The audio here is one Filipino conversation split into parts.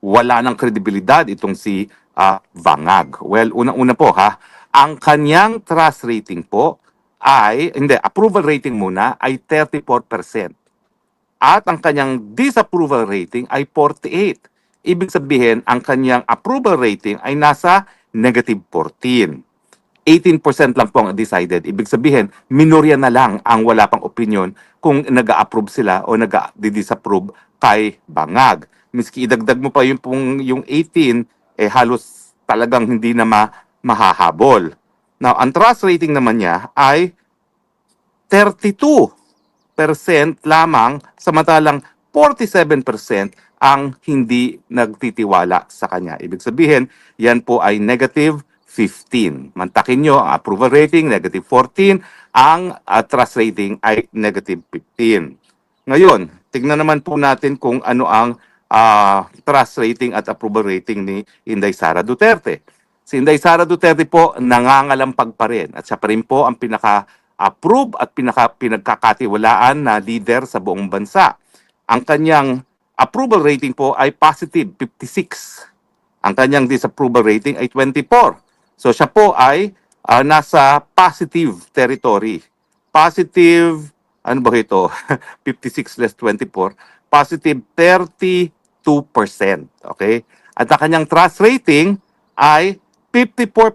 wala ng kredibilidad itong si Bangag. Well, unang-una po ha, ang kanyang trust rating po ay, hindi, approval rating muna ay 34%. At ang kanyang disapproval rating ay 48. Ibig sabihin, ang kanyang approval rating ay nasa negative 14. 18% lang po ang decided. Ibig sabihin, minorya na lang ang wala pang opinion kung nag-a-approve sila o nag-disapprove kay Bangag. Miski idagdag mo pa yung 18, halos talagang hindi na mahahabol. Now, ang trust rating naman niya ay 32% lamang, samantalang 47% ang hindi nagtitiwala sa kanya. Ibig sabihin, yan po ay negative 15. Mantakin nyo, ang approval rating, negative 14. Ang trust rating ay negative 15. Ngayon, tignan naman po natin kung ano ang trust rating at approval rating ni Inday Sara Duterte. Si Inday Sara Duterte po nangangalampag pa rin at siya pa rin po ang pinaka-approve at pinagkakatiwalaan na leader sa buong bansa. Ang kanyang approval rating po ay positive 56. Ang kanyang disapproval rating ay 24. So siya po ay nasa positive territory. Positive, ano ba ito? 56 less 24. Positive 32%. Okay? At ang kanyang trust rating ay 54%.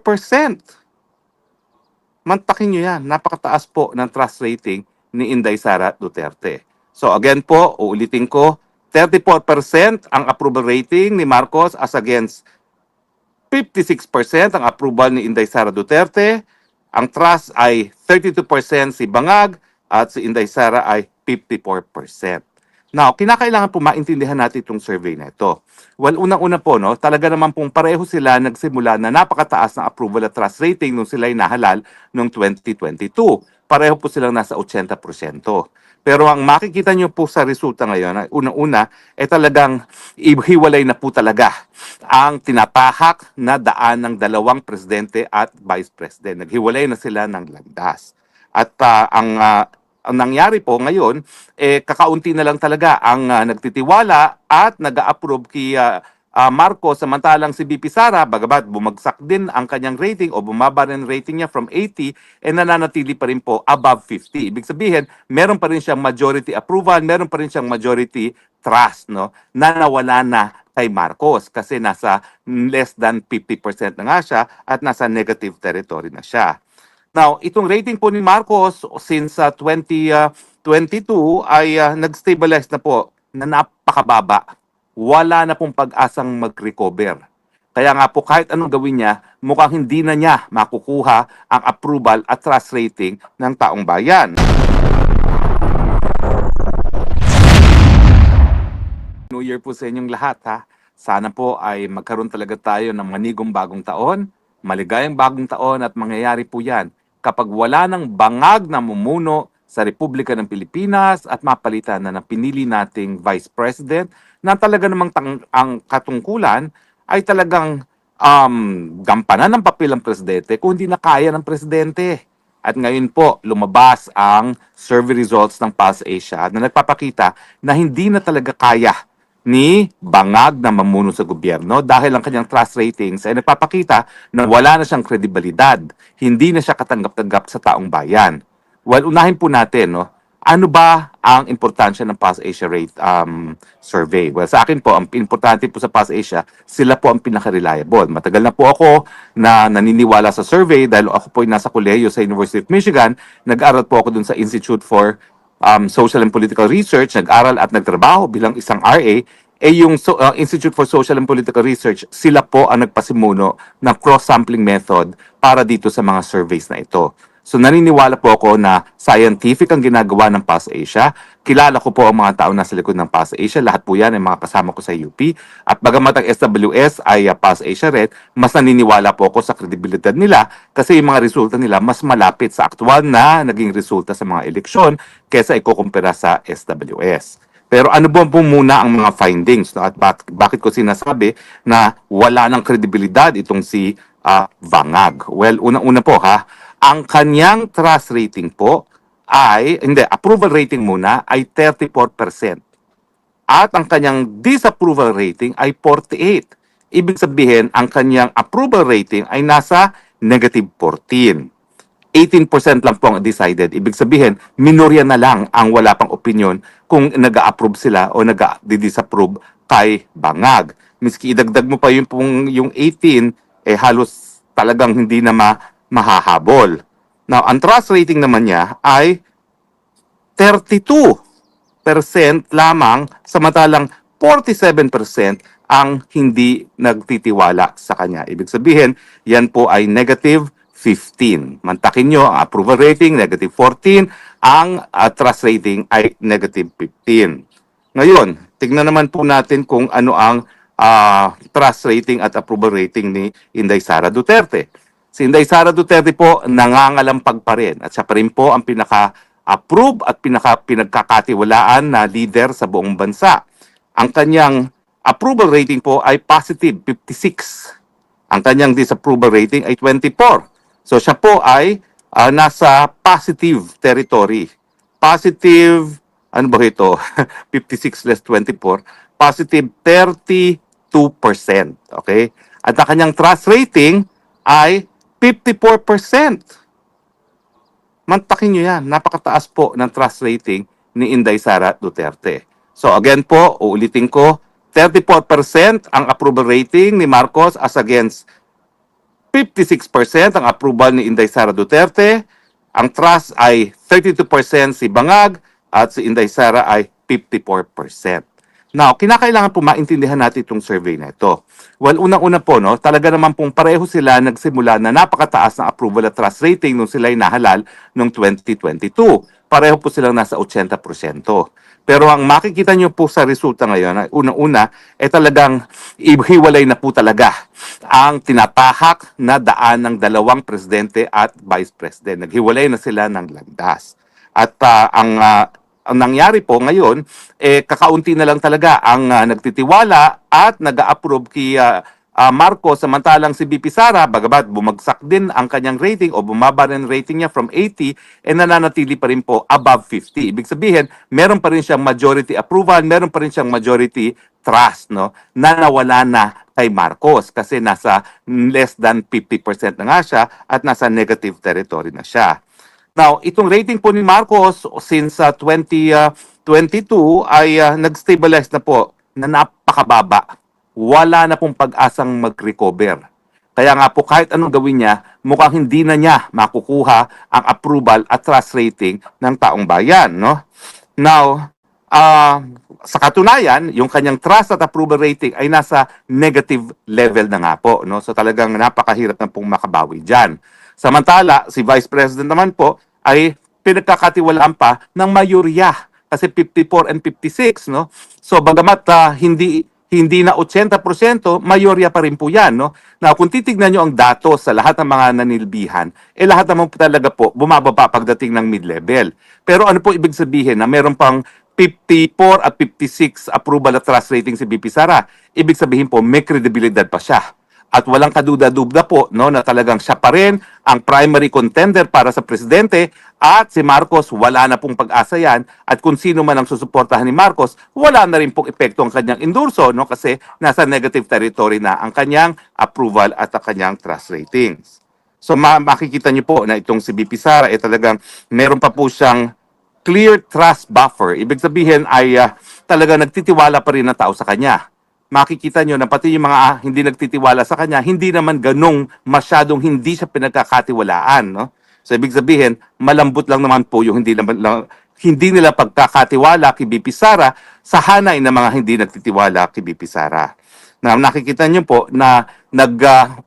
Mantakin nyo yan. Napakataas po ng trust rating ni Inday Sara Duterte. So again po, uulitin ko, 34% ang approval rating ni Marcos as against 56% ang approval ni Inday Sara Duterte. Ang trust ay 32% si Bangag at si Inday Sara ay 54%. Now, kinakailangan po maintindihan natin itong survey na ito. Well, unang-una po, no, talaga naman pong pareho sila nagsimula na napakataas ng approval at trust rating nung sila ay nahalal noong 2022. Pareho po silang nasa 80%. Pero ang makikita nyo po sa resulta ngayon, unang-una, talagang hiwalay na po talaga ang tinatahak na daan ng dalawang presidente at vice president. Naghiwalay na sila ng landas. At ang nangyari po ngayon, kakaunti na lang talaga ang nagtitiwala at nag-a-approve kay Marcos, samantalang si BP Sara, bagamat bumagsak din ang kanyang rating o bumaba rin rating niya from 80, nananatili pa rin po above 50. Ibig sabihin, meron pa rin siyang majority approval, meron pa rin siyang majority trust, no, na nawala na kay Marcos kasi nasa less than 50% na nga siya at nasa negative territory na siya. Now, itong rating po ni Marcos since 2022 ay nag-stabilize na po na napakababa. Wala na pong pag-asang mag-recover. Kaya nga po kahit anong gawin niya, mukhang hindi na niya makukuha ang approval at trust rating ng taong bayan. New Year po sa inyong lahat ha. Sana po ay magkaroon talaga tayo ng manigong bagong taon, maligayang bagong taon at mangyayari po yan kapag wala ng bangag na mumuno sa Republika ng Pilipinas at mapalitan na ng pinili nating Vice President na talaga namang ang katungkulan ay talagang gampanan ng papel ng Presidente kung hindi na kaya ng Presidente. At ngayon po, lumabas ang survey results ng Pulse Asia na nagpapakita na hindi na talaga kaya ni Bangag na mamuno sa gobyerno dahil ang kanyang trust ratings ay nagpapakita na wala na siyang kredibilidad. Hindi na siya katanggap-tanggap sa taong bayan. Well, unahin po natin, no, ano ba ang importansya ng Pulse Asia survey? Well, sa akin po, ang importante po sa Pulse Asia, sila po ang pinaka-reliable. Matagal na po ako na naniniwala sa survey dahil ako po ay nasa kolehiyo sa University of Michigan. Nag-aral po ako dun sa Institute for Social and Political Research, nag-aral at nagtrabaho bilang isang RA, yung Institute for Social and Political Research, sila po ang nagpasimuno ng cross-sampling method para dito sa mga surveys na ito. So naniniwala po ako na scientific ang ginagawa ng Pulse Asia. Kilala ko po ang mga tao nasa likod ng Pulse Asia. Lahat po yan ay mga kasama ko sa UP. At bagamat ang SWS ay Pulse Asia rin, mas naniniwala po ako sa kredibilidad nila kasi yung mga resulta nila mas malapit sa aktual na naging resulta sa mga eleksyon kesa ikukumpira sa SWS. Pero ano po muna ang mga findings, no? At bakit ko sinasabi na wala ng kredibilidad itong si Bangag? Well, unang-una po ha, ang kanyang trust rating po ay, hindi, approval rating muna ay 34%. at ang kanyang disapproval rating ay 48. Ibig sabihin, ang kanyang approval rating ay nasa negative 14. 18% lang po ang decided. Ibig sabihin, minorya na lang ang wala pang opinion kung nag-a-approve sila o nag-disapprove kay Bangag. Miski idagdag mo pa yung 18, halos talagang hindi na mahahabol. Now, ang trust rating naman niya ay 32% lamang, samantalang 47% ang hindi nagtitiwala sa kanya. Ibig sabihin, yan po ay negative 15. Mantakin nyo, ang approval rating, negative 14. Ang trust rating ay negative 15. Ngayon, tignan naman po natin kung ano ang trust rating at approval rating ni Inday Sara Duterte. Si Inday Sara Duterte po nangangalampag pa rin at siya pa rin po ang pinaka-approve at pinagkakatiwalaan na leader sa buong bansa. Ang kanyang approval rating po ay positive 56. Ang kanyang disapproval rating ay 24. So siya po ay nasa positive territory. Positive, ano ba ito? 56 less 24. Positive 32%. Okay? At ang kanyang trust rating ay 54%. Mantakin nyo yan. Napakataas po ng trust rating ni Inday Sara Duterte. So again po, uulitin ko, 34% ang approval rating ni Marcos as against 56% ang approval ni Inday Sara Duterte. Ang trust ay 32% si Bangag at si Inday Sara ay 54%. Now, kinakailangan po maintindihan natin itong survey na ito. Well, unang-una po, no, talaga naman pong pareho sila nagsimula na napakataas ng approval at trust rating nung sila ay nahalal noong 2022. Pareho po silang nasa 80%. Pero ang makikita nyo po sa resulta ngayon, unang-una, talagang hiwalay na po talaga ang tinatahak na daan ng dalawang presidente at vice president. Naghiwalay na sila ng landas. At ang nangyari po ngayon, kakaunti na lang talaga ang nagtitiwala at nag-a-approve kay Marcos, samantalang si BP Sara, bagamat bumagsak din ang kanyang rating o bumaba rin rating niya from 80, nananatili pa rin po above 50. Ibig sabihin, meron pa rin siyang majority approval, meron pa rin siyang majority trust, no, na nawala na kay Marcos kasi nasa less than 50% na nga siya at nasa negative territory na siya. Now, itong rating po ni Marcos since 2022 ay nag-stabilize na po na napakababa. Wala na pong pag-asang mag-recover. Kaya nga po kahit anong gawin niya, mukhang hindi na niya makukuha ang approval at trust rating ng taong bayan, no? Now, sa katunayan, yung kanyang trust at approval rating ay nasa negative level na nga po, no? So talagang napakahirap na pong makabawi diyan. Samantala, si Vice President naman po ay pinagkakatiwalaan pa ng mayorya kasi 54 and 56, no? So bagamat hindi na 80%, mayorya pa rin po yan, no? Na kung titignan nyo ang datos sa lahat ng mga nanilbihan, lahat naman po talaga po bumababa pagdating ng mid-level. Pero ano po ibig sabihin na meron pang 54 at 56 approval at trust rating si BP Sara? Ibig sabihin po may kredibilidad pa siya. At walang kaduda-dubda po, no, na talagang siya pa rin ang primary contender para sa presidente at si Marcos wala na pong pag-asa yan at kung sino man ang susuportahan ni Marcos, wala na rin pong epekto ang kanyang endorso, no, kasi nasa negative territory na ang kanyang approval at ang kanyang trust ratings. So makikita niyo po na itong si BP Sara talagang meron pa po siyang clear trust buffer. Ibig sabihin ay talaga nagtitiwala pa rin ang tao sa kanya. Makikita nyo na pati yung mga hindi nagtitiwala sa kanya, hindi naman ganong masyadong hindi siya pinagkakatiwalaan, no? So ibig sabihin, malambot lang naman po yung hindi nila pagkakatiwala kay BP Sara sa hanay ng mga hindi nagtitiwala kay BP Sara. Na nakikita nyo po na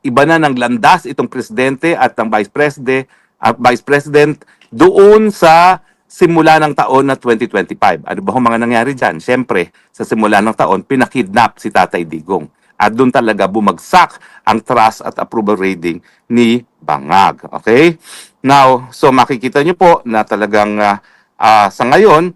iba na ng landas itong presidente at ang vice president doon sa simula ng taon na 2025. Ano ba ang mga nangyari dyan? Siyempre, sa simula ng taon, pinakidnap si Tatay Digong. At doon talaga bumagsak ang trust at approval rating ni Bangag. Okay? Now, so makikita nyo po na talagang sa ngayon,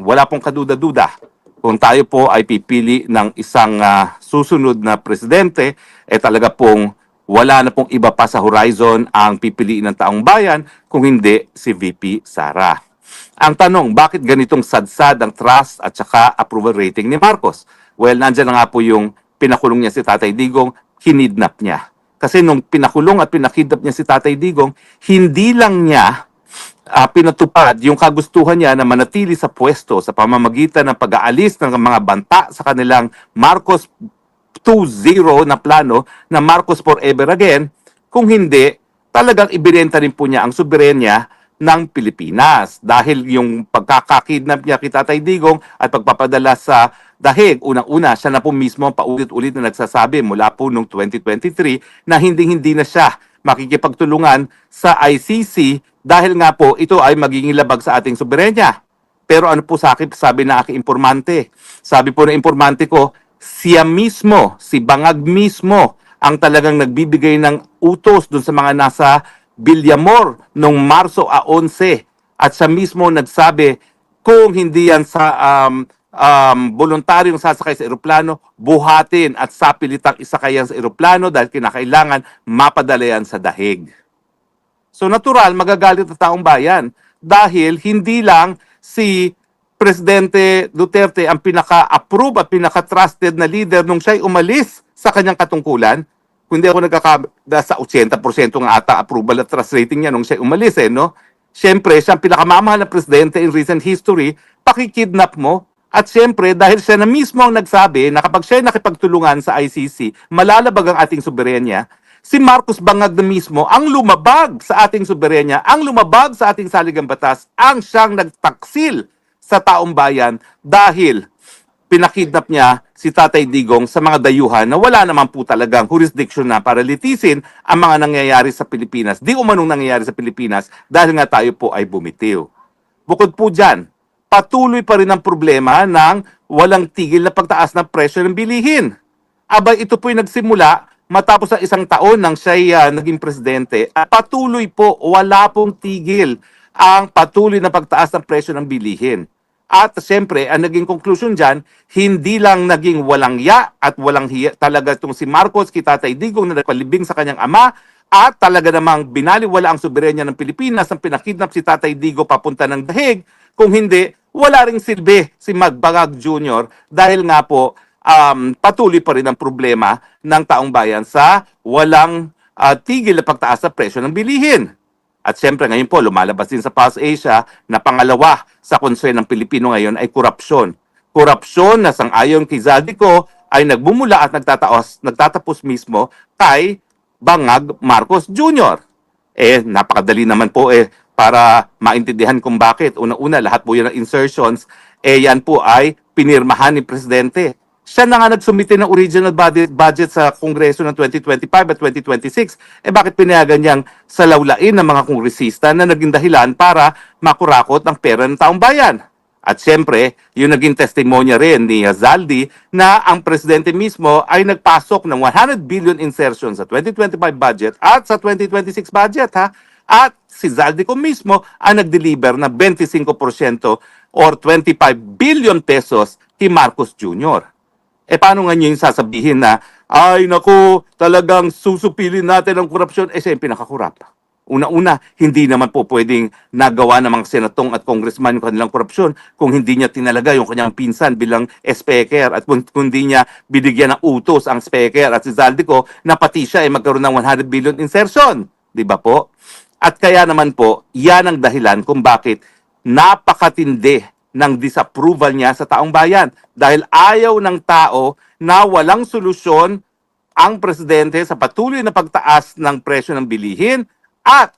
wala pong kaduda-duda. Kung tayo po ay pipili ng isang susunod na presidente, talaga pong wala na pong iba pa sa horizon ang pipiliin ng taong bayan kung hindi si VP Sara. Ang tanong, bakit ganitong sadsad ang trust at saka approval rating ni Marcos? Well, nandyan na nga po yung pinakulong niya si Tatay Digong, kinidnap niya. Kasi nung pinakulong at pinakidnap niya si Tatay Digong, hindi lang niya pinatupad yung kagustuhan niya na manatili sa pwesto sa pamamagitan ng pag-aalis ng mga banta sa kanilang Marcos 2.0 na plano na Marcos Forever Again, kung hindi, talagang ibinenta rin po niya ang soberenya ng Pilipinas. Dahil yung pagkakakidnap niya kay Tatay Digong at pagpapadala sa dahig, unang-una, siya na po mismo paulit-ulit na nagsasabi mula po noong 2023 na hindi-hindi na siya makikipagtulungan sa ICC dahil nga po ito ay magiging labag sa ating soberenya. Pero ano po sa akin, sabi na aking informante, sabi po ng informante ko, siya mismo, si Bangag mismo, ang talagang nagbibigay ng utos dun sa mga nasa Villamor noong Marso 11. At siya mismo nagsabi, kung hindi yan sa voluntaryong sasakay sa eroplano, buhatin at sapilitang isakay yan sa eroplano dahil kinakailangan mapadala yan sa dahig. So natural, magagalit ang taong bayan dahil hindi lang si Presidente Duterte ang pinaka-approve at pinaka-trusted na leader nung siya'y umalis sa kanyang katungkulan. Kundi ako nagkakada sa 80% nga ata approval at trust rating niya nung siya'y umalis no? Siyempre, siya ang pinakamamahal na presidente in recent history, pakikidnap mo. At siyempre, dahil siya na mismo ang nagsabi na kapag siya'y nakipagtulungan sa ICC, malalabag ang ating soberenya, si Marcos Bangag na mismo ang lumabag sa ating soberenya, ang lumabag sa ating saligang batas, ang siyang nagtaksil sa taong bayan dahil pinakidnap niya si Tatay Digong sa mga dayuhan na wala naman po talagang jurisdiction na para litisin ang mga nangyayari sa Pilipinas. Di umanong nangyayari sa Pilipinas dahil nga tayo po ay bumitiw. Bukod po dyan, patuloy pa rin ang problema ng walang tigil na pagtaas ng presyo ng bilihin. Abay, ito po'y nagsimula matapos ang isang taon nang siya naging presidente. At patuloy po, wala pong tigil ang patuloy na pagtaas ng presyo ng bilihin. At siyempre, ang naging conclusion dyan, hindi lang naging walang ya at walang hiya talaga itong si Marcos kay Tatay Digong na nagpalibing sa kanyang ama at talaga namang binaliwala ang soberenya ng Pilipinas nang pinakidnap si Tatay Digong papunta ng dahig. Kung hindi, wala ring silbi si Magbangag Jr. dahil nga po patuloy pa rin ang problema ng taong bayan sa walang tigil na pagtaas sa presyo ng bilihin. At siyempre ngayon po, lumalabas din sa Pulse Asia na pangalawa sa concern ng Pilipino ngayon ay korupsyon. Korupsyon na sang-ayon kay Zaldico ay nagbumula at nagtatapos mismo kay Bangag Marcos Jr. Napakadali naman po para maintindihan kung bakit. Una-una, lahat po yan ng insertions, yan po ay pinirmahan ni Presidente. Siya na nga nagsumite ng original budget sa Kongreso ng 2025 at 2026. Bakit pinayagan niyang salawlain ng mga kongresista na naging dahilan para makurakot ang pera ng taong bayan? At siyempre, yung naging testimonya rin ni Zaldi na ang presidente mismo ay nagpasok ng 100 billion insertion sa 2025 budget at sa 2026 budget. At si Zaldi ko mismo ang nag-deliver na 25% or 25 billion pesos kay Marcos Jr. Paano nga niyo yung sasabihin na, ay naku, talagang susupilin natin ang korupsyon? Siya yung pinakakurap. Una-una, hindi naman po pwedeng nagawa ng mga senatong at congressman yung kanilang korupsyon kung hindi niya tinalaga yung kanyang pinsan bilang speaker at kung hindi niya binigyan ng utos ang speaker at si Zaldico na pati siya ay magkaroon ng 100 billion insertion. Di ba po? At kaya naman po, yan ang dahilan kung bakit napakatindi ng disapproval niya sa taong bayan dahil ayaw ng tao na walang solusyon ang presidente sa patuloy na pagtaas ng presyo ng bilihin at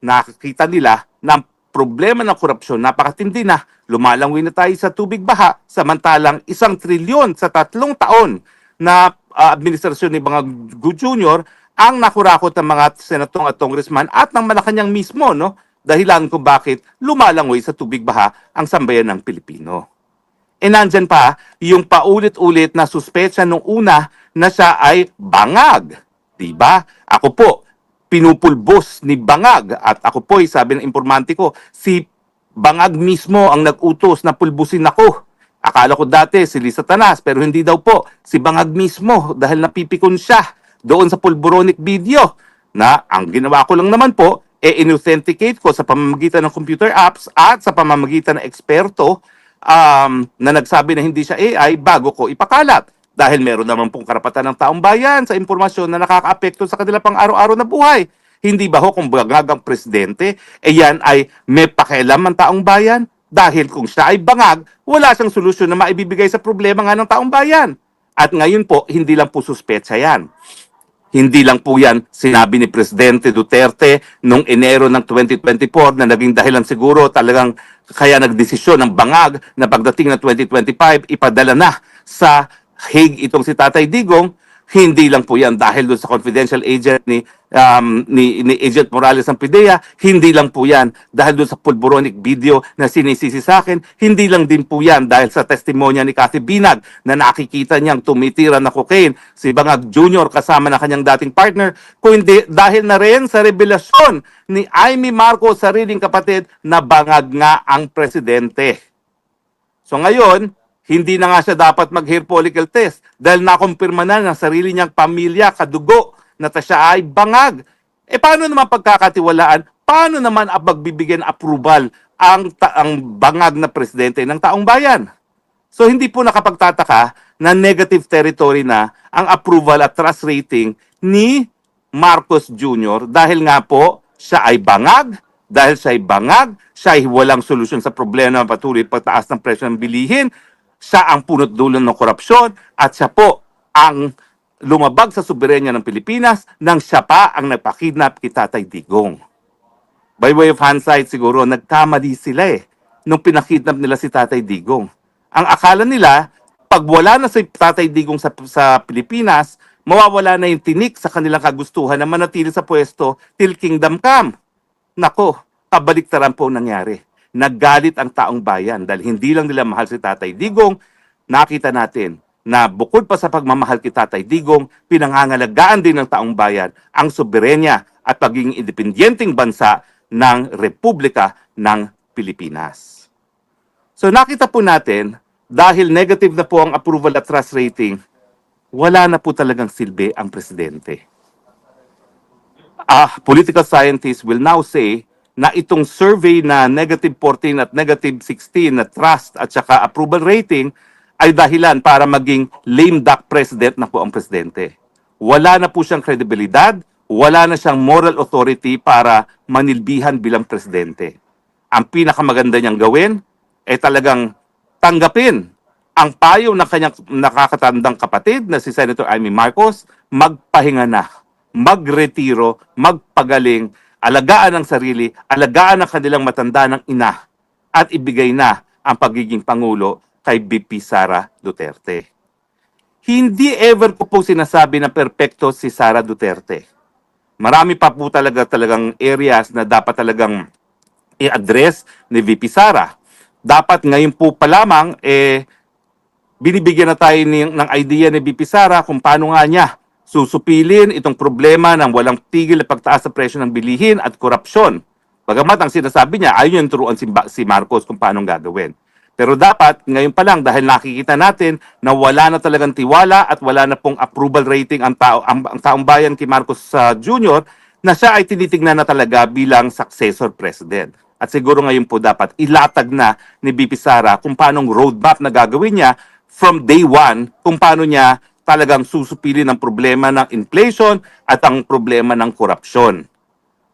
nakikita nila na problema ng korupsyon napakatindi na. Lumalangoy na tayo sa tubig baha samantalang 1 trilyon sa 3 taon na administrasyon ni Bangag Jr. ang nakurakot ng mga senatong at congressman at ng Malacanang mismo, no? Dahilan kung bakit lumalangoy sa tubig baha ang sambayan ng Pilipino. Nandyan pa yung paulit-ulit na suspetsya nung una na siya ay bangag. Diba? Ako po, pinupulbos ni Bangag at ako po, sabi ng informante ko, si Bangag mismo ang nag-utos na pulbusin ako. Akala ko dati si Lisa Tanas pero hindi daw po. Si Bangag mismo dahil napipikon siya doon sa pulboronic video na ang ginawa ko lang naman po, in-authenticate ko sa pamamagitan ng computer apps at sa pamamagitan ng eksperto na nagsabi na hindi siya AI bago ko ipakalat. Dahil meron naman pong karapatan ng taong bayan sa impormasyon na nakakaapekto sa kanila pang araw-araw na buhay. Hindi ba ho kung bangag ang presidente, yan ay may pakialam ang taong bayan? Dahil kung siya ay bangag, wala siyang solusyon na maibibigay sa problema nga ng taong bayan. At ngayon po, hindi lang po suspetsa yan. Hindi lang po yan sinabi ni Presidente Duterte noong Enero ng 2024 na naging dahilan siguro talagang kaya nagdesisyon ng bangag na pagdating ng 2025 ipadala na sa Hague itong si Tatay Digong. Hindi lang po yan dahil doon sa confidential agent ni Agent Morales ng PIDEA. Hindi lang po yan dahil doon sa pulboronic video na sinisisi sa akin. Hindi lang din po yan dahil sa testimonya ni Cathy Binag na nakikita niyang tumitira na cocaine si Bangag Jr. kasama na kanyang dating partner. Kundi dahil na rin sa revelasyon ni Amy Marcos, sariling kapatid, na bangag nga ang presidente. So ngayon, hindi na nga siya dapat mag-hair follicle test dahil nakumpirma na ng sarili niyang pamilya, kadugo, na siya ay bangag. Paano naman pagkakatiwalaan? Paano naman pagbibigyan approval ang bangag na presidente ng taong bayan? So hindi po nakapagtataka na negative territory na ang approval at trust rating ni Marcos Jr. dahil nga po siya ay bangag, dahil siya ay bangag, siya ay walang solusyon sa problema ng patuloy pagtaas ng presyo ng bilihin, siya ang punot dulo ng korupsyon at siya po ang lumabag sa soberenya ng Pilipinas nang siya pa ang nagpakidnap kay Tatay Digong. By way of hindsight siguro, nagkamali sila nung pinakidnap nila si Tatay Digong. Ang akala nila, pag wala na si Tatay Digong sa Pilipinas, mawawala na yung tinik sa kanilang kagustuhan na manatili sa pwesto till kingdom come. Nako, kabaliktaran po nangyari. Naggalit ang taong bayan dahil hindi lang nila mahal si Tatay Digong. Nakita natin na bukod pa sa pagmamahal kay Tatay Digong, pinangangalagaan din ng taong bayan ang soberenya at pagiging independenteng bansa ng Republika ng Pilipinas. So nakita po natin, dahil negative na po ang approval at trust rating, wala na po talagang silbi ang presidente. Political scientists will now say na itong survey na negative 14 at negative 16 na trust at saka approval rating ay dahilan para maging lame duck president na po ang presidente. Wala na po siyang kredibilidad, wala na siyang moral authority para manilbihan bilang presidente. Ang pinakamaganda niyang gawin ay talagang tanggapin ang payo ng kanyang nakakatandang kapatid na si Senator Amy Marcos, magpahinga na, magretiro, magpagaling, alagaan ang sarili, alagaan ang kanilang matanda ng ina, at ibigay na ang pagiging Pangulo kay VP Sara Duterte. Hindi ever ko po sinasabi na perpekto si Sara Duterte. Marami pa po talagang areas na dapat talagang i-address ni VP Sara. Dapat ngayon po pa lamang, binibigyan na tayo ng idea ni VP Sara kung paano nga niya susupilin itong problema ng walang tigil na pagtaas sa presyo ng bilihin at korupsyon. Bagamat ang sinasabi niya, ayaw niyang turuan si Marcos kung paano gagawin. Pero dapat, ngayon pa lang, dahil nakikita natin na wala na talagang tiwala at wala na pong approval rating ang taong bayan kay Marcos Jr., na siya ay tinitignan na talaga bilang successor president. At siguro ngayon po dapat ilatag na ni VP Sara kung paano roadmap na gagawin niya from day one, kung paano niya talagang susupilin ang problema ng inflation at ang problema ng korupsyon.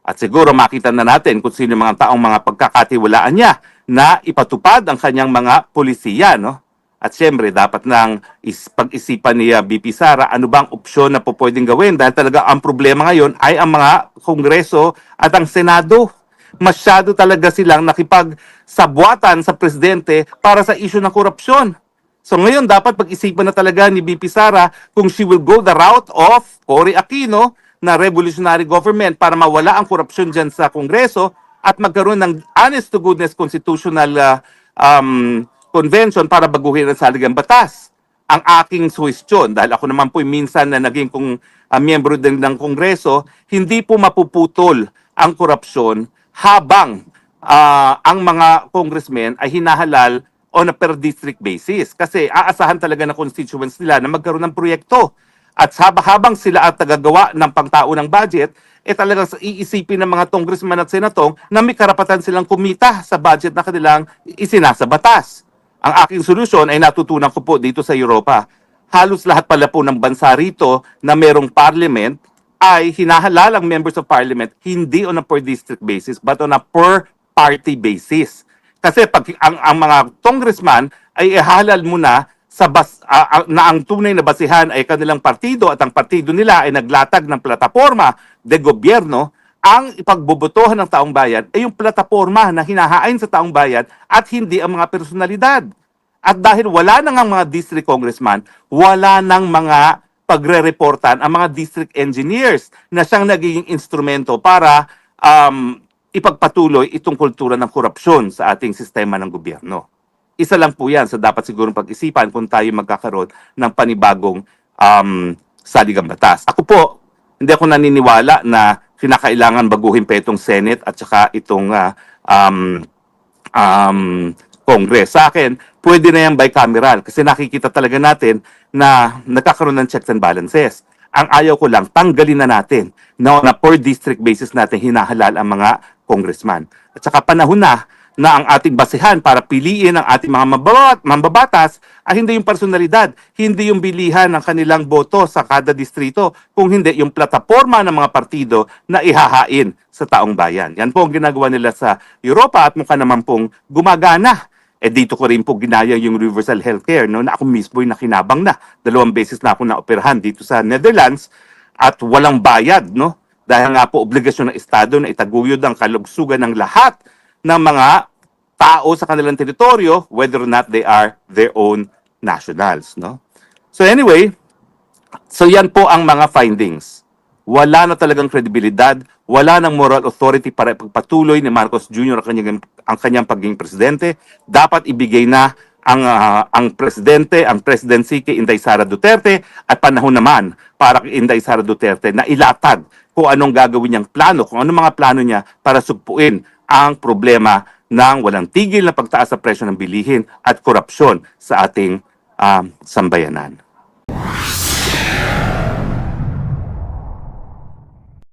At siguro makita na natin kung sino mga taong mga pagkakatiwalaan niya na ipatupad ang kanyang mga polisiya, no? At siyempre, dapat nang pag-isipan ni VP Sara ano bang opsyon na po pwedeng gawin dahil talaga ang problema ngayon ay ang mga Kongreso at ang Senado. Masyado talaga silang nakipagsabwatan sa presidente para sa issue ng korupsyon. So ngayon, dapat pag-isipan na talaga ni VP Sara kung she will go the route of Cory Aquino na revolutionary government para mawala ang korupsyon dyan sa Kongreso at magkaroon ng honest-to-goodness constitutional convention para baguhin ang saligang batas. Ang aking suwestyon, dahil ako naman po minsan na naging miyembro din ng Kongreso, hindi po mapuputol ang korupsyon habang ang mga congressmen ay hinahalal on a per district basis. Kasi aasahan talaga ng constituents nila na magkaroon ng proyekto. At habang sila at tagagawa ng pangtaunang budget, talagang iisipin ng mga congressman at senatong na may karapatan silang kumita sa budget na kanilang isinasa batas. Ang aking solusyon ay natutunan ko po dito sa Europa. Halos lahat pala po ng bansa rito na merong parliament ay hinahalalang members of parliament hindi on a per district basis but on a per party basis. Kasi pag ang mga congressman ay ihalal muna na ang tunay na basihan ay kanilang partido at ang partido nila ay naglatag ng plataporma de gobyerno, ang ipagbobotohan ng taong bayan ay yung plataporma na hinahain sa taong bayan at hindi ang mga personalidad. At dahil wala nang ang mga district congressman, wala nang mga pagre-reportan ang mga district engineers na siyang nagiging instrumento para ipagpatuloy itong kultura ng korupsyon sa ating sistema ng gobyerno. Isa lang po yan sa dapat sigurong pag-isipan kung tayo magkakaroon ng panibagong saligang batas. Ako po, hindi ako naniniwala na kinakailangan baguhin pa itong Senate at saka itong Congress. Sa akin, pwede na yan bicameral kasi nakikita talaga natin na nagkakaroon ng checks and balances. Ang ayaw ko lang, tanggalin na natin na per district basis natin hinahalal ang mga congressman. At saka panahon na ang ating basihan para piliin ang ating mga mambabatas ay hindi yung personalidad, hindi yung bilihan ng kanilang boto sa kada distrito, kung hindi yung plataforma ng mga partido na ihahain sa taong bayan. Yan po ang ginagawa nila sa Europa at mukha naman pong gumagana. Dito ko rin po ginaya yung universal healthcare, no, na ako mismo ay nakinabang na. 2 beses na ako naoperahan dito sa Netherlands at walang bayad, no? Dahil nga po obligasyon ng Estado na itaguyod ang kalugsugan ng lahat ng mga tao sa kanilang teritoryo, whether or not they are their own nationals, no? So anyway, so yan po ang mga findings. Wala na talagang kredibilidad, wala nang moral authority para ipagpatuloy ni Marcos Jr. ang kanyang pagiging presidente. Dapat ibigay na ang presidente, ang presidency kay Inday Sara Duterte at panahon naman para kay Inday Sara Duterte na ilatag kung anong gagawin niyang plano, kung anong mga plano niya para sugpuin ang problema ng walang tigil na pagtaas sa presyo ng bilihin at korupsyon sa ating sambayanan.